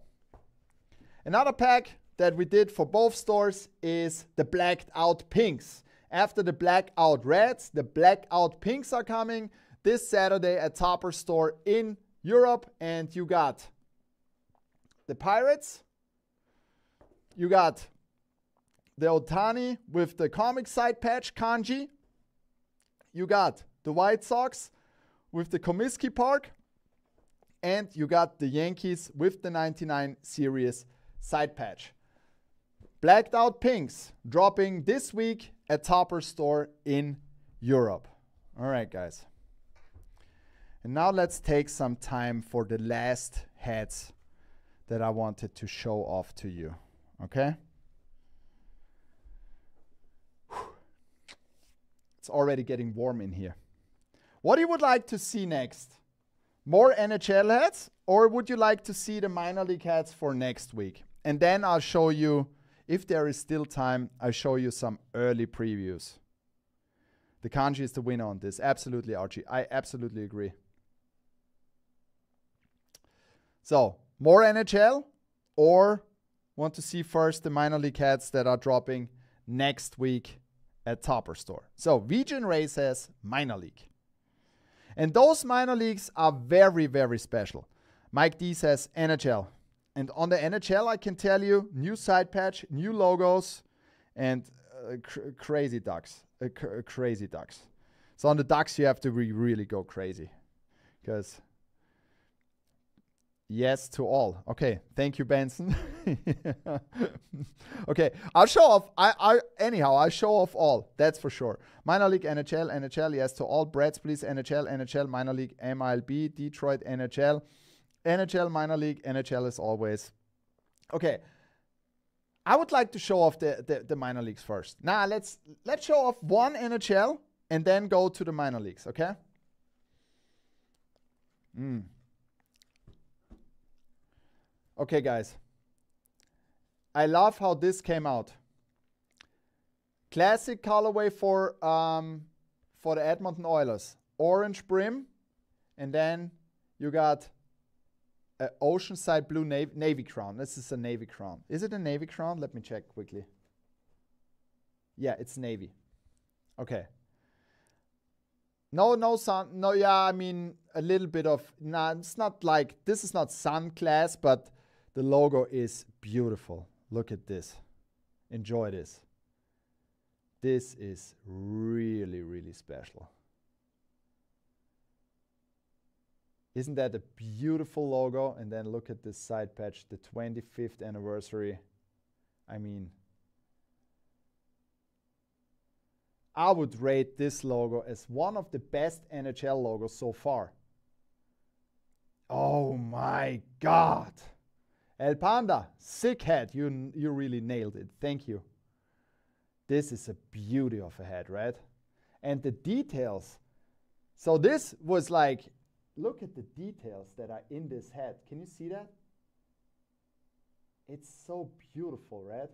another pack that we did for both stores is the blacked out pinks. After the blackout reds, the blackout pinks are coming this Saturday at Topper Store in Europe. And you got the Pirates, you got the Ohtani with the comic side patch kanji, you got the White Sox with the Comiskey Park, and you got the Yankees with the 99 series side patch. Blacked out pinks dropping this week at Topper Store in Europe. All right, guys. And now let's take some time for the last hats that I wanted to show off to you. Okay? It's already getting warm in here. What you would like to see next? More NHL hats, or would you like to see the minor league hats for next week? And then I'll show you, if there is still time, I'll show you some early previews. The kanji is the winner on this. Absolutely, Archie. I absolutely agree. So, more NHL, or want to see first the minor league hats that are dropping next week at Topper Store. So, Vigen Ray says minor league. And those minor leagues are very, very special. Mike D says NHL. And on the NHL, I can tell you, new side patch, new logos, and crazy ducks. Crazy ducks. So on the ducks, you have to really go crazy. Because yes to all. Okay, thank you, Benson. Okay, I'll show off. Anyhow, I'll show off all. That's for sure. Minor league, NHL, yes to all. Brett's, please, NHL, minor league, MLB, Detroit, NHL, minor league, NHL as always. Okay, I would like to show off the minor leagues first. Now let's show off one NHL and then go to the minor leagues. Okay. Okay, guys. I love how this came out. Classic colorway for the Edmonton Oilers. Orange brim, and then you got an Oceanside blue navy crown. This is a navy crown. Is it a navy crown? Let me check quickly. Yeah, it's navy. Okay. No sun. No, yeah, I mean a little bit of. Nah, it's not like this is not sun class, but the logo is beautiful. Look at this. Enjoy this. This is really, really special. Isn't that a beautiful logo? And then look at this side patch, the 25th anniversary. I mean, I would rate this logo as one of the best NHL logos so far. Oh my God. El Panda, sick hat. You really nailed it. Thank you. This is a beauty of a hat, right? And the details. So this was like, look at the details that are in this hat. Can you see that? It's so beautiful, right?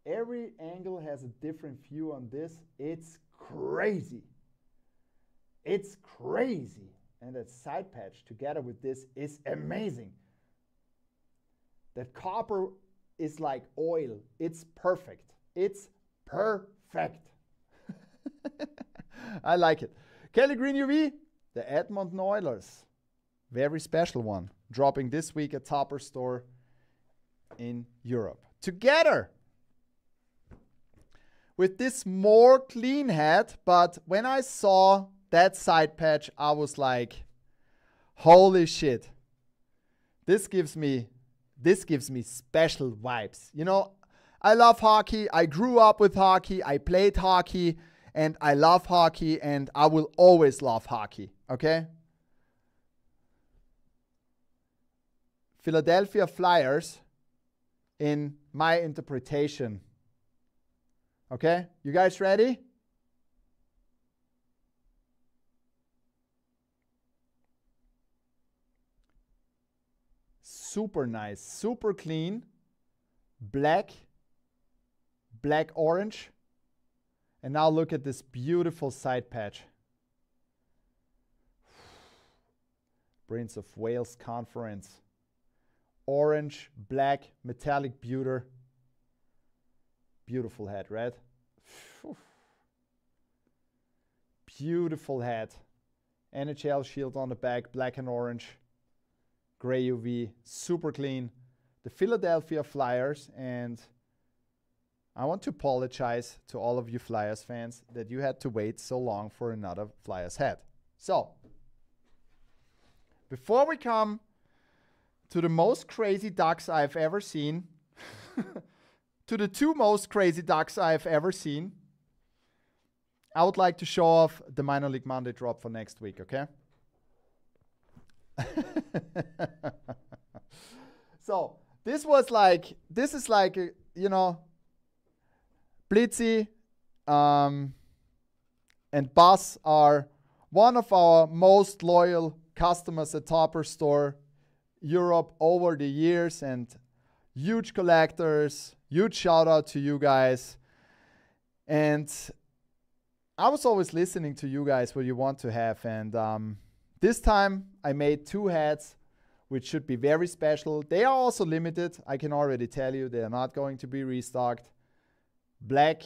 Every angle has a different view on this. It's crazy. It's crazy. And that side patch together with this is amazing. That copper is like oil. It's perfect. It's perfect. I like it. Kelly Green UV, the Edmonton Oilers. Very special one. Dropping this week at Topper Store in Europe. Together with this more clean hat, but when I saw that side patch, I was like, holy shit. This gives me special vibes. You know, I love hockey. I grew up with hockey. I played hockey, and I love hockey, and I will always love hockey. Okay? Philadelphia Flyers in my interpretation. Okay? You guys ready? super nice, super clean, black, black orange. And now look at this beautiful side patch. Prince of Wales Conference. Orange, black, metallic pewter. Beautiful head, right? Beautiful head. NHL shield on the back, black and orange. Gray UV, super clean. The Philadelphia Flyers, and I want to apologize to all of you Flyers fans that you had to wait so long for another Flyers hat. So, before we come to the most crazy ducks I've ever seen, to the two most crazy ducks I've ever seen, I would like to show off the Minor League Monday drop for next week, okay? So, this is like, you know, Blitzy and Buzz are one of our most loyal customers at Topper Store Europe over the years, and huge collectors. Huge shout out to you guys. And I was always listening to you guys what you want to have, and this time I made two hats which should be very special. They are also limited. I can already tell you they are not going to be restocked. Black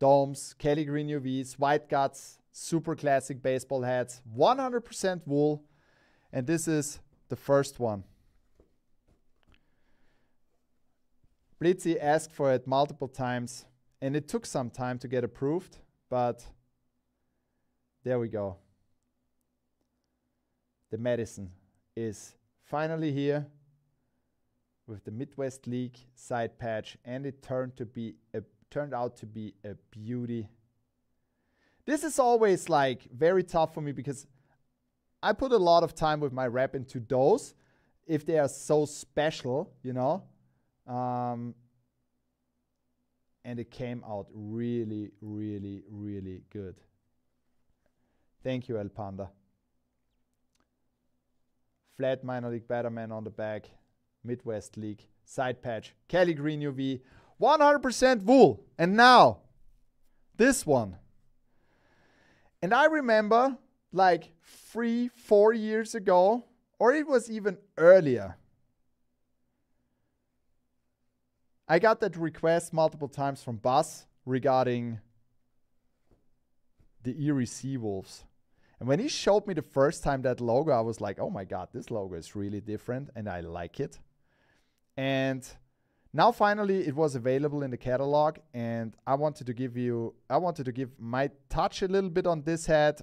domes, Kelly green UVs, white guts, super classic baseball hats, 100% wool. And this is the first one. Blitzy asked for it multiple times, and it took some time to get approved, but there we go. The Madison is finally here with the Midwest League side patch, and it turned out to be a beauty. This is always like very tough for me because I put a lot of time with my rep into those if they are so special, you know. And it came out really, really, really good. Thank you, El Panda. Flat minor league Batterman on the back, Midwest League side patch, Kelly green UV, 100% wool. And now, this one. And I remember like 3-4 years ago, or it was even earlier, I got that request multiple times from Buzz regarding the Erie Seawolves. And when he showed me the first time that logo, I was like, oh my God, this logo is really different and I like it. And now finally it was available in the catalog, and I wanted to give my touch a little bit on this hat.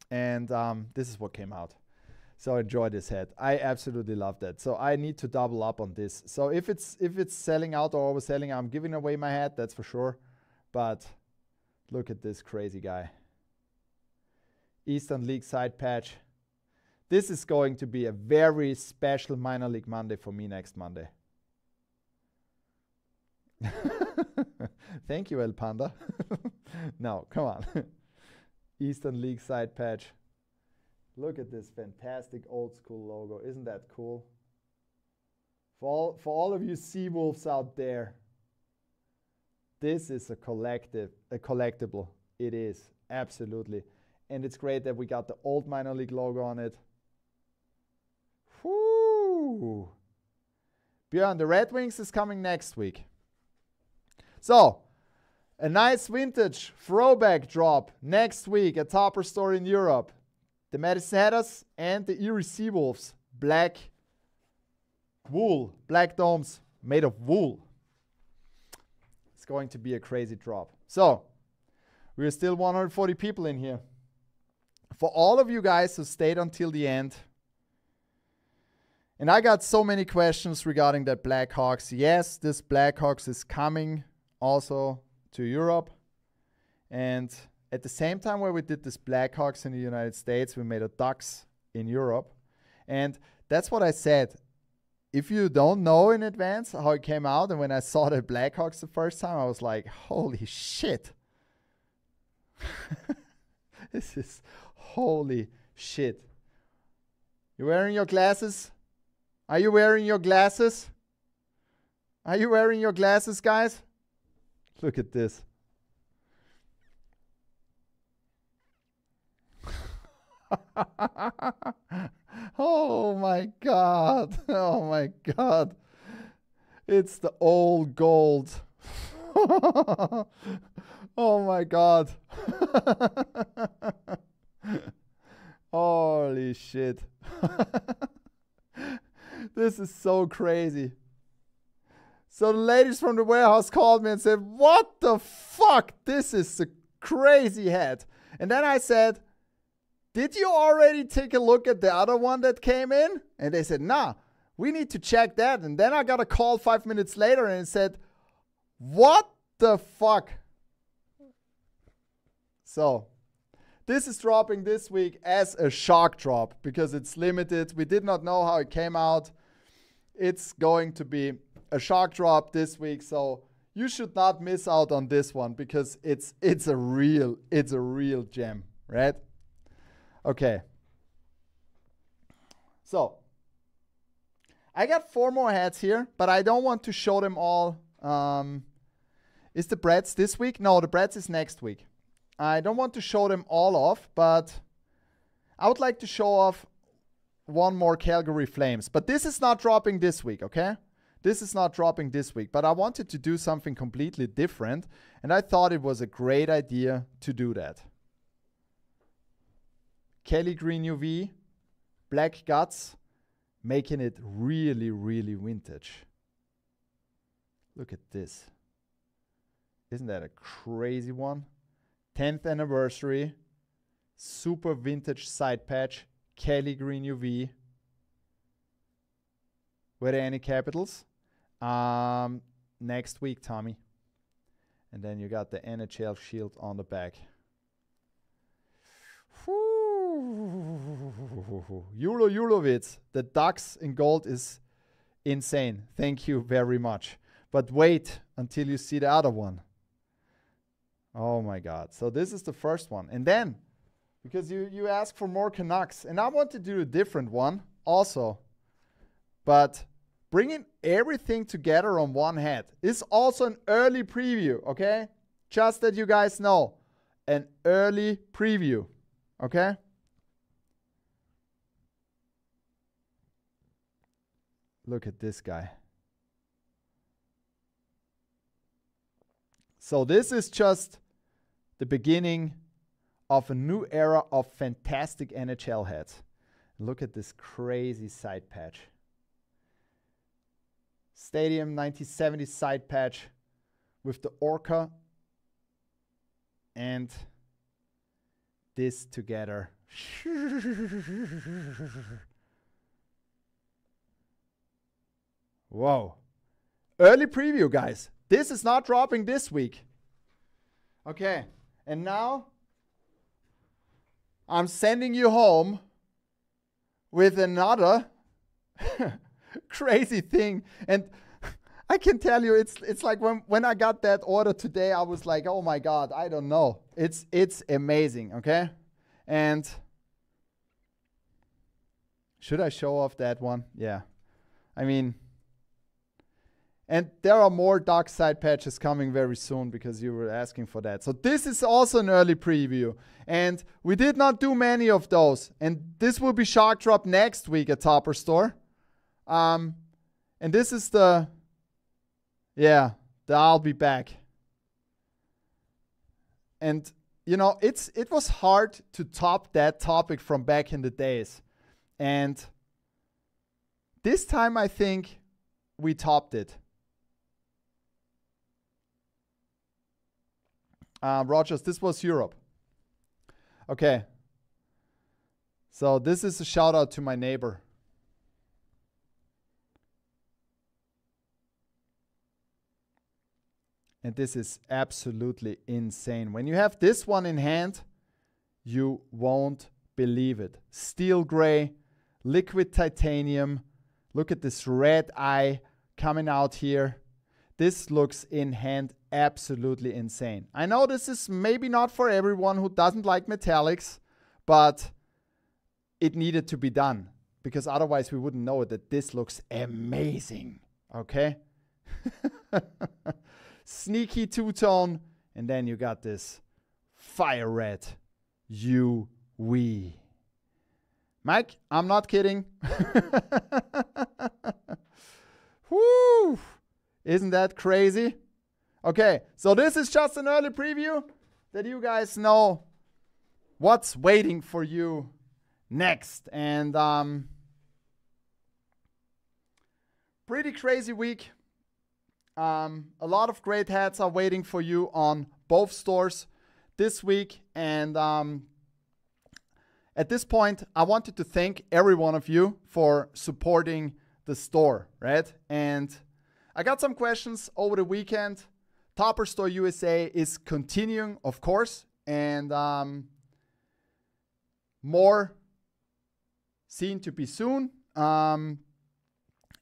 And this is what came out. So enjoy this hat. I absolutely love that. So I need to double up on this. So if it's selling out or overselling, I'm giving away my hat, that's for sure. But look at this crazy guy. Eastern League side patch. This is going to be a very special minor league Monday for me next Monday. Thank you, El Panda. No, come on. Eastern League side patch. Look at this fantastic old school logo. Isn't that cool? For all of you Seawolves out there, this is a collectible. It is, absolutely. And it's great that we got the old minor league logo on it. Whoo! Björn, the Red Wings is coming next week. So, a nice vintage throwback drop next week at Topper Store in Europe. The Madison Hatters and the Erie Seawolves. Black wool. Black domes made of wool. It's going to be a crazy drop. So, we're still 140 people in here. For all of you guys who stayed until the end, and I got so many questions regarding that Blackhawks. Yes, this Blackhawks is coming also to Europe. And at the same time where we did this Blackhawks in the United States, we made a Ducks in Europe. And that's what I said. If you don't know in advance how it came out, and when I saw the Blackhawks the first time, I was like, holy shit. This is holy shit. You wearing your glasses? Are you wearing your glasses? Are you wearing your glasses, guys? Look at this. Oh my God. Oh my God. It's the old gold. Oh my God. Holy shit. This is so crazy. So the ladies from the warehouse called me and said, what the fuck? This is a crazy hat. And then I said, did you already take a look at the other one that came in? And they said, nah, we need to check that. And then I got a call 5 minutes later and it said, what the fuck? So this is dropping this week as a shock drop because it's limited. We did not know how it came out. It's going to be a shock drop this week. So you should not miss out on this one because it's a real gem, right? Okay. So I got 4 more hats here, but I don't want to show them all. Is the Bretts this week? No, the Bretts is next week. I don't want to show them all off, but I would like to show off one more Calgary Flames. But this is not dropping this week, okay? This is not dropping this week, but I wanted to do something completely different, and I thought it was a great idea to do that. Kelly Green UV, Black Guts, making it really, really vintage. Look at this. Isn't that a crazy one? 10th anniversary, super vintage side patch, Kelly Green UV. Were there any capitals? Next week, Tommy. And then you got the NHL shield on the back. Julo Julovic, the Ducks in gold is insane. Thank you very much. But wait until you see the other one. Oh my God. So this is the first one. And then, because you asked for more Canucks, and I want to do a different one also. But bringing everything together on one hat is also an early preview, okay? Just that you guys know. An early preview, okay? Look at this guy. So this is just the beginning of a new era of fantastic NHL hats. Look at this crazy side patch. Stadium 1970 side patch with the Orca and this together. Whoa. Early preview, guys. This is not dropping this week. Okay. And now I'm sending you home with another crazy thing. And I can tell you, it's like when I got that order today, I was like, oh my God, I don't know. It's amazing, okay? And should I show off that one? Yeah. I mean, and there are more dark side patches coming very soon because you were asking for that. So this is also an early preview. And we did not do many of those. And this will be shock drop next week at Topper Store. And this is the I'll be back. And, you know, it was hard to top that topic from back in the days. And this time I think we topped it. Rogers, this was Europe. Okay. So this is a shout out to my neighbor. And this is absolutely insane. When you have this one in hand, you won't believe it. Steel gray, liquid titanium. Look at this red eye coming out here. This looks in hand absolutely insane. I know this is maybe not for everyone who doesn't like metallics, but it needed to be done because otherwise we wouldn't know that this looks amazing. Okay? Sneaky two-tone, and then you got this fire red UV. Mike, I'm not kidding. Woo! Isn't that crazy? Okay, so this is just an early preview that you guys know what's waiting for you next. And pretty crazy week. A lot of great hats are waiting for you on both stores this week. And at this point, I wanted to thank every one of you for supporting the store, right? And I got some questions over the weekend. Topper Store USA is continuing, of course, and more seen to be soon.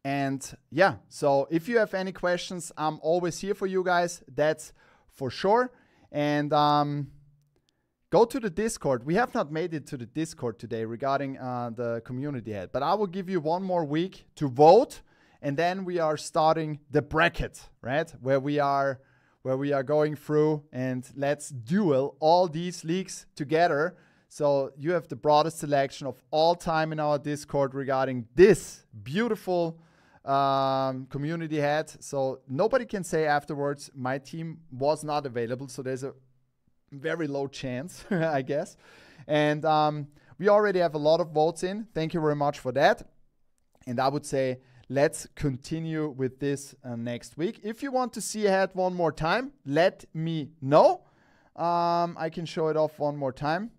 And yeah, so if you have any questions, I'm always here for you guys. That's for sure. And go to the Discord. We have not made it to the Discord today regarding the community head, but I will give you one more week to vote, and then we are starting the bracket, right? Where we are going through and let's duel all these leagues together. So you have the broadest selection of all time in our Discord regarding this beautiful community hat. So nobody can say afterwards my team was not available. So there's a very low chance, I guess. And we already have a lot of votes in. Thank you very much for that. And I would say let's continue with this next week. If you want to see a hat one more time, let me know. I can show it off one more time.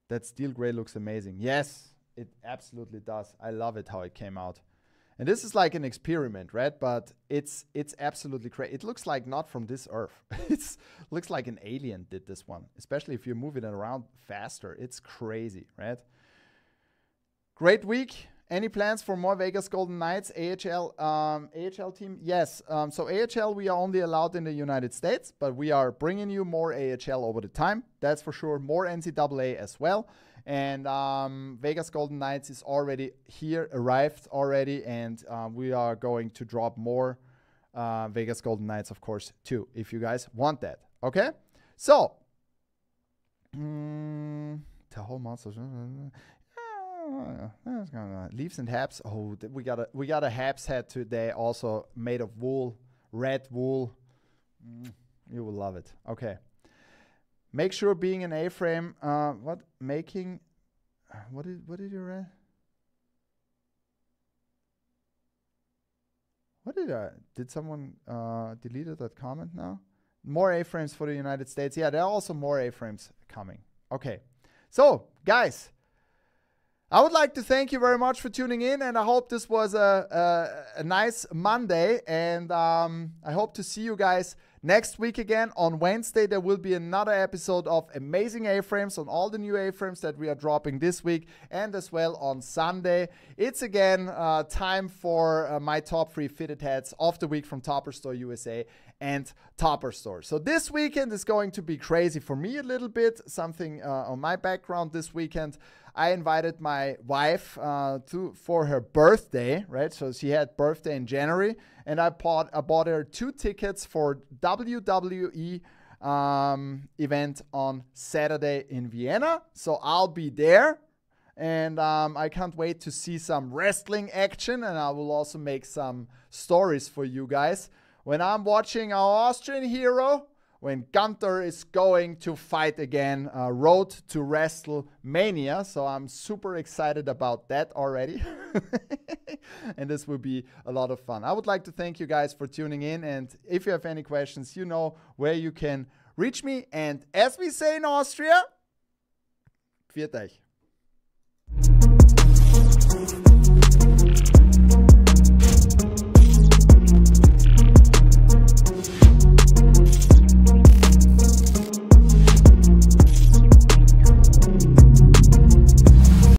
That steel gray looks amazing. Yes, it absolutely does. I love it how it came out. And this is like an experiment, right? But it's absolutely great. It looks like not from this earth. It looks like an alien did this one, especially if you move it around faster. It's crazy, right? Great week. Any plans for more Vegas Golden Knights AHL team? Yes. So AHL, we are only allowed in the United States, but we are bringing you more AHL over the time. That's for sure. More NCAA as well. And Vegas Golden Knights is already here, arrived already, and we are going to drop more Vegas Golden Knights, of course, too, if you guys want that. Okay? So, Tahoe Monsters. Leafs and Habs. Oh, we got a Habs hat today, also made of wool, red wool. You will love it. Okay. Make sure being an A-frame. What did you read? Did someone deleted that comment now? More A-frames for the United States. Yeah, there are also more A-frames coming. Okay. So, guys, I would like to thank you very much for tuning in, and I hope this was a nice Monday, and I hope to see you guys next week again. On Wednesday, there will be another episode of Amazing A-Frames on all the new A-Frames that we are dropping this week, and as well on Sunday. It's again time for my top 3 fitted hats of the week from Topper Store USA and Topper Store. So this weekend is going to be crazy for me a little bit. Something on my background this weekend. I invited my wife for her birthday, right? So she had birthday in January, and I bought her 2 tickets for WWE event on Saturday in Vienna. So I'll be there, and I can't wait to see some wrestling action, and I will also make some stories for you guys when I'm watching our Austrian hero, when Gunther is going to fight again, Road to WrestleMania. So I'm super excited about that already. And this will be a lot of fun. I would like to thank you guys for tuning in. And if you have any questions, you know where you can reach me. And as we say in Austria, pfiat euch.